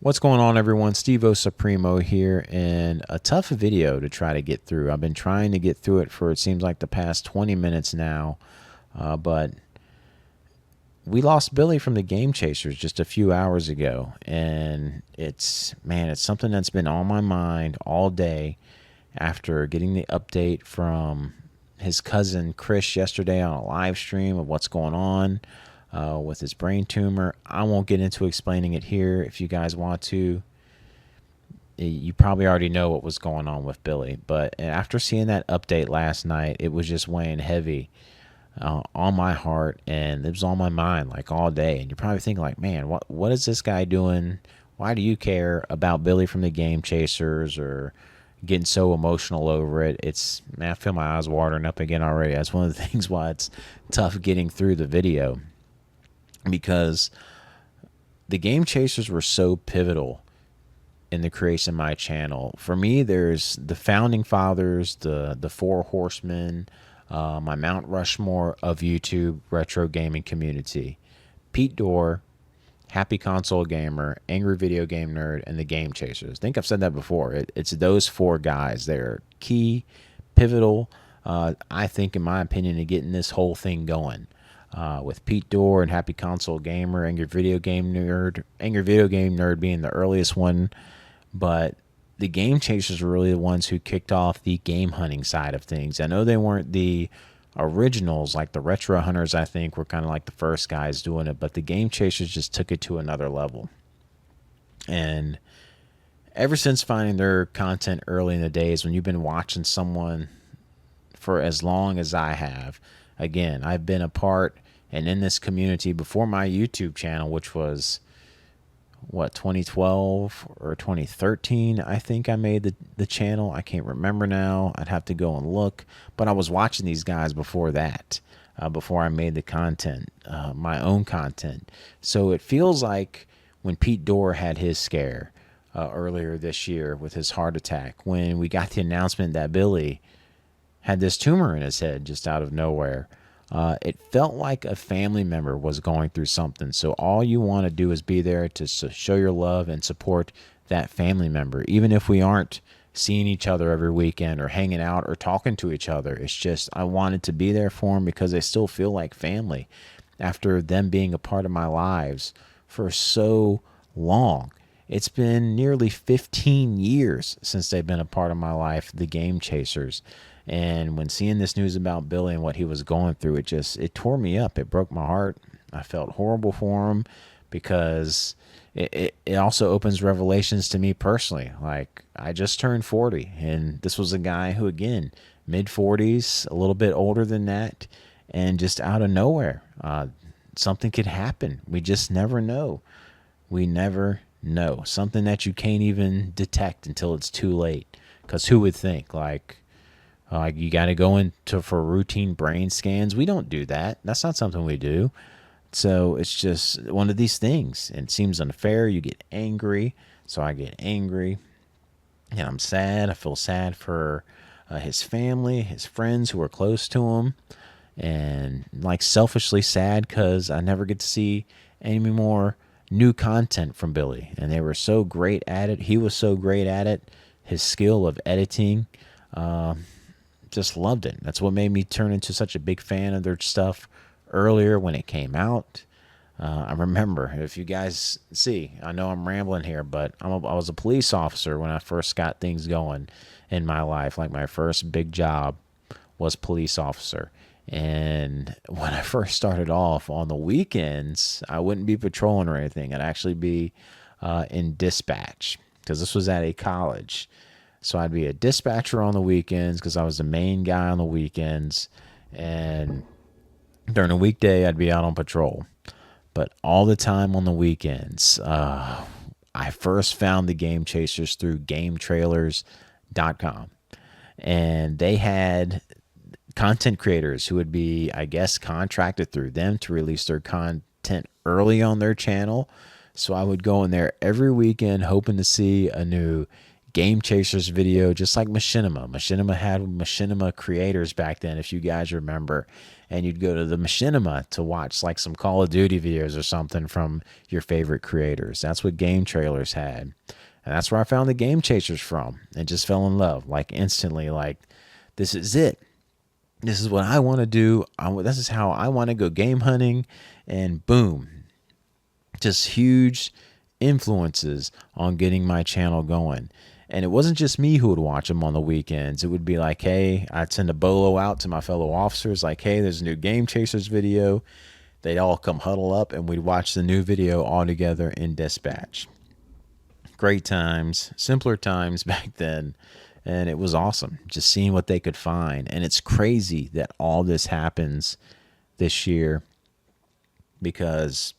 What's going on, everyone? Steve-O Supremo here, and a tough video to try to get through. I've been trying to get through it for, it seems like, the past 20 minutes now, but we lost Billy from the Game Chasers just a few hours ago, and it's something that's been on my mind all day after getting the update from his cousin Chris yesterday on a live stream of what's going on with his brain tumor. I won't get into explaining it here. If you guys want to, you probably already know what was going on with Billy. But after seeing that update last night, it was just weighing heavy on my heart, and it was on my mind like all day. And you're probably thinking like, man, what is this guy doing? Why do you care about Billy from the Game Chasers, or getting so emotional over it? Man, I feel my eyes watering up again already. That's one of the things why it's tough getting through the video, because the Game Chasers were so pivotal in the creation of my channel. For me, there's the founding fathers, the four horsemen, my Mount Rushmore of YouTube retro gaming community: Pete Dorr, Happy Console Gamer, Angry Video Game Nerd, and the Game Chasers. I think I've said that before. It's those four guys. They're key, pivotal, I think, in my opinion, to getting this whole thing going. With Pete Dorr and Happy Console Gamer, Angry Video Game Nerd being the earliest one, but the Game Chasers were really the ones who kicked off the game hunting side of things. I know they weren't the originals, like the Retro Hunters, I think, were kind of like the first guys doing it, but the Game Chasers just took it to another level. And ever since finding their content early in the days, when you've been watching someone for as long as I have, again, I've been a part and in this community before my YouTube channel, which was, 2012 or 2013, I think I made the channel. I can't remember now. I'd have to go and look. But I was watching these guys before that, before I made the content, my own content. So it feels like when Pete Dorr had his scare earlier this year with his heart attack, when we got the announcement that Billy had this tumor in his head just out of nowhere, it felt like a family member was going through something. So all you want to do is be there to show your love and support that family member, even if we aren't seeing each other every weekend or hanging out or talking to each other. It's just, I wanted to be there for them because they still feel like family after them being a part of my lives for so long. It's been nearly 15 years since they've been a part of my life, the Game Chasers. And when seeing this news about Billy and what he was going through, it tore me up. It broke my heart. I felt horrible for him, because it also opens revelations to me personally. Like, I just turned 40, and this was a guy who, again, mid 40s, a little bit older than that, and just out of nowhere, something could happen. We just never know. We never know. Something that you can't even detect until it's too late. Because who would think, like you got to go into for routine brain scans? We don't do that. That's not something we do. So it's just one of these things. It seems unfair. You get angry. So I get angry, and I'm sad. I feel sad for his family, his friends who are close to him, and like selfishly sad because I never get to see any more new content from Billy. And they were so great at it. He was so great at it. His skill of editing, just loved it. That's what made me turn into such a big fan of their stuff earlier when it came out. I remember, if you guys see, I know I'm rambling here, but I was a police officer when I first got things going in my life. Like, my first big job was police officer. And when I first started off on the weekends, I wouldn't be patrolling or anything. I'd actually be in dispatch, because this was at a college. So I'd be a dispatcher on the weekends because I was the main guy on the weekends. And during the weekday, I'd be out on patrol. But all the time on the weekends, I first found the Game Chasers through GameTrailers.com. And they had content creators who would be, I guess, contracted through them to release their content early on their channel. So I would go in there every weekend hoping to see a new Game Chasers video, just like Machinima. Machinima had Machinima creators back then, if you guys remember. And you'd go to the Machinima to watch like some Call of Duty videos or something from your favorite creators. That's what Game Trailers had. And that's where I found the Game Chasers from and just fell in love like instantly. Like, this is it. This is what I want to do. This is how I want to go game hunting. And boom, just huge influences on getting my channel going. And it wasn't just me who would watch them on the weekends. It would be like, hey, I'd send a bolo out to my fellow officers, like, hey, there's a new Game Chasers video. They'd all come huddle up and we'd watch the new video all together in dispatch. Great times, simpler times back then. And it was awesome just seeing what they could find. And it's crazy that all this happens this year, because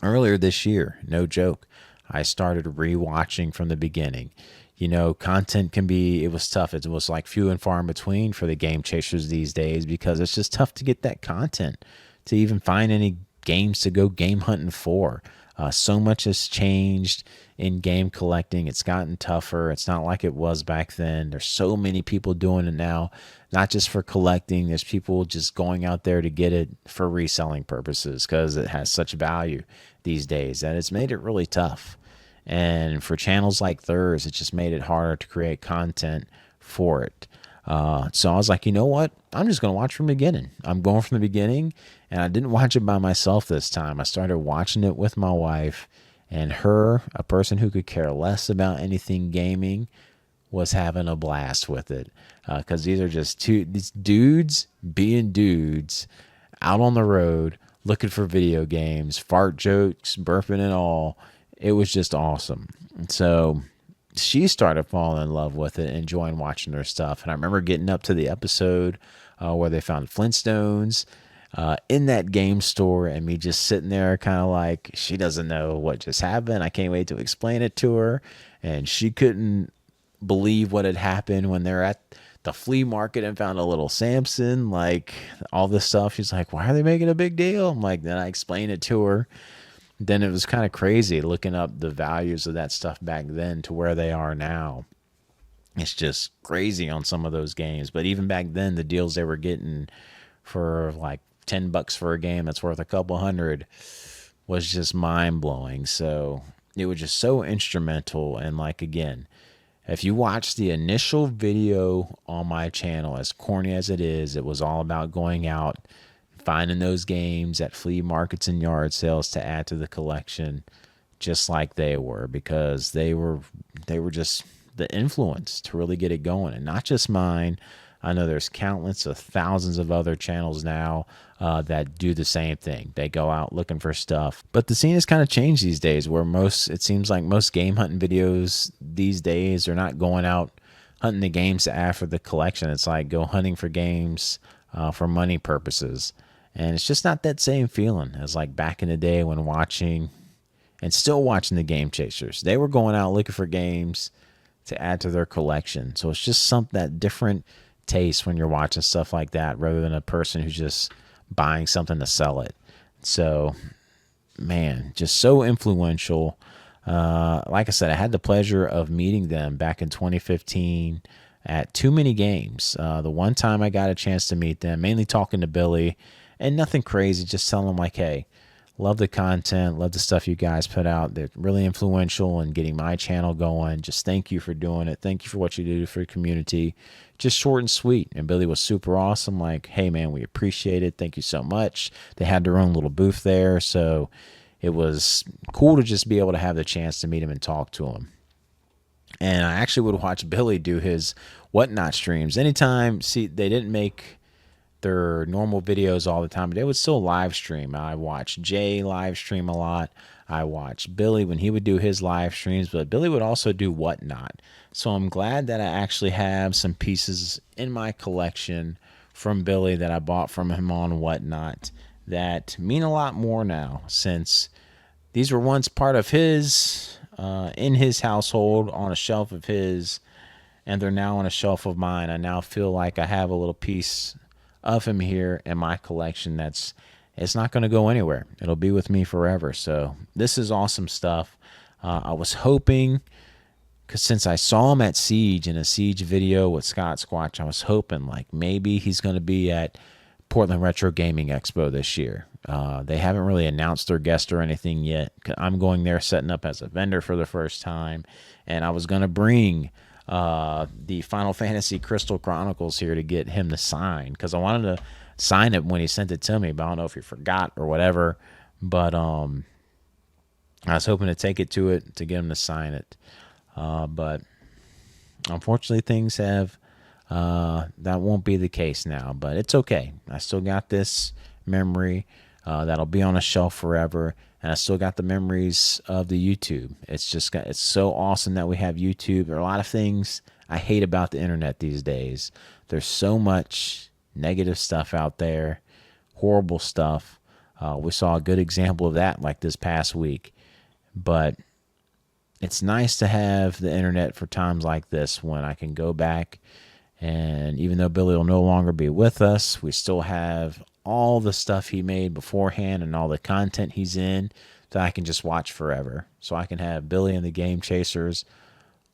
earlier this year, no joke, I started rewatching from the beginning. You know, content can be, it was tough. It was like few and far in between for the Game Chasers these days, because it's just tough to get that content, to even find any games to go game hunting for. So much has changed in game collecting. It's gotten tougher. It's not like it was back then. There's so many people doing it now, not just for collecting. There's people just going out there to get it for reselling purposes, because it has such value these days that it's made it really tough. And for channels like theirs, it just made it harder to create content for it. So I was like, you know what? I'm just going to watch from the beginning. I'm going from the beginning, and I didn't watch it by myself this time. I started watching it with my wife, and her, a person who could care less about anything gaming, was having a blast with it. Because these are just these dudes being dudes out on the road looking for video games, fart jokes, burping and all. It was just awesome. So she started falling in love with it, enjoying watching their stuff. And I remember getting up to the episode where they found Flintstones in that game store, and me just sitting there kind of like, she doesn't know what just happened. I can't wait to explain it to her. And she couldn't believe what had happened when they're at the flea market and found a little Samson, like all this stuff. She's like, why are they making a big deal? I'm like, then I explained it to her. Then it was kind of crazy looking up the values of that stuff back then to where they are now. It's just crazy on some of those games. But even back then, the deals they were getting for like $10 for a game that's worth a couple hundred was just mind blowing. So it was just so instrumental. And like, again, if you watch the initial video on my channel, as corny as it is, it was all about going out, finding those games at flea markets and yard sales to add to the collection, just like they were, because they were just the influence to really get it going. And not just mine. I know there's countless of thousands of other channels now that do the same thing. They go out looking for stuff. But the scene has kind of changed these days, where it seems like most game hunting videos these days are not going out hunting the games to add for the collection. It's like go hunting for games for money purposes. And it's just not that same feeling as like back in the day when watching and still watching the Game Chasers. They were going out looking for games to add to their collection. So it's just that different taste when you're watching stuff like that, rather than a person who's just buying something to sell it. So, man, just so influential. Like I said, I had the pleasure of meeting them back in 2015 at Too Many Games. The one time I got a chance to meet them, mainly talking to Billy, and nothing crazy, just telling them like, hey, love the content, love the stuff you guys put out. They're really influential in getting my channel going. Just thank you for doing it. Thank you for what you do for the community. Just short and sweet. And Billy was super awesome. Like, hey, man, we appreciate it. Thank you so much. They had their own little booth there. So it was cool to just be able to have the chance to meet him and talk to him. And I actually would watch Billy do his Whatnot streams. Anytime, they didn't make their normal videos all the time, but they would still live stream. I watched Jay live stream a lot. I watched Billy when he would do his live streams, but Billy would also do Whatnot. So I'm glad that I actually have some pieces in my collection from Billy that I bought from him on Whatnot that mean a lot more now, since these were once part of his, in his household, on a shelf of his, and they're now on a shelf of mine. I now feel like I have a little piece of him here in my collection it's not going to go anywhere. It'll be with me forever. So this is awesome stuff. I was hoping, because since I saw him at Siege in a Siege video with Scott Squatch, I was hoping like maybe he's going to be at Portland Retro Gaming Expo this year. They haven't really announced their guest or anything yet. I'm going there setting up as a vendor for the first time, and I was going to bring the Final Fantasy Crystal Chronicles here to get him to sign, because I wanted to sign it when he sent it to me, but I don't know if he forgot or whatever. But I was hoping to take it to get him to sign it. But unfortunately, things have that won't be the case now. But it's okay. I still got this memory that'll be on a shelf forever, and I still got the memories of the YouTube. It's so awesome that we have YouTube. There are a lot of things I hate about the internet these days. There's so much negative stuff out there, horrible stuff. We saw a good example of that like this past week. But it's nice to have the internet for times like this when I can go back, and even though Billy will no longer be with us, we still have all the stuff he made beforehand and all the content he's in that I can just watch forever. So I can have Billy and the Game Chasers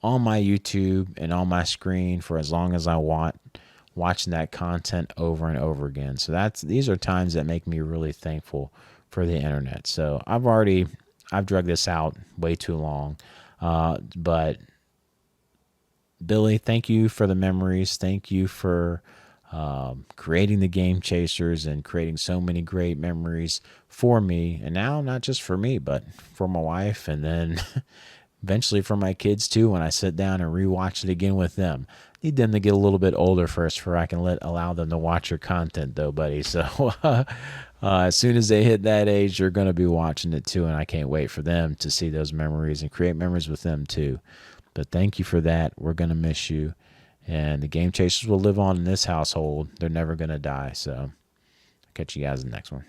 on my YouTube and on my screen for as long as I want, watching that content over and over again. So these are times that make me really thankful for the internet. So I've drug this out way too long. But Billy, thank you for the memories. Thank you for creating the Game Chasers and creating so many great memories for me. And now not just for me, but for my wife, and then eventually for my kids too, when I sit down and rewatch it again with them. Need them to get a little bit older first before I can allow them to watch your content though, buddy. So as soon as they hit that age, they're going to be watching it too, and I can't wait for them to see those memories and create memories with them too. But thank you for that. We're going to miss you, and the Game Chasers will live on in this household. They're never going to die. So I'll catch you guys in the next one.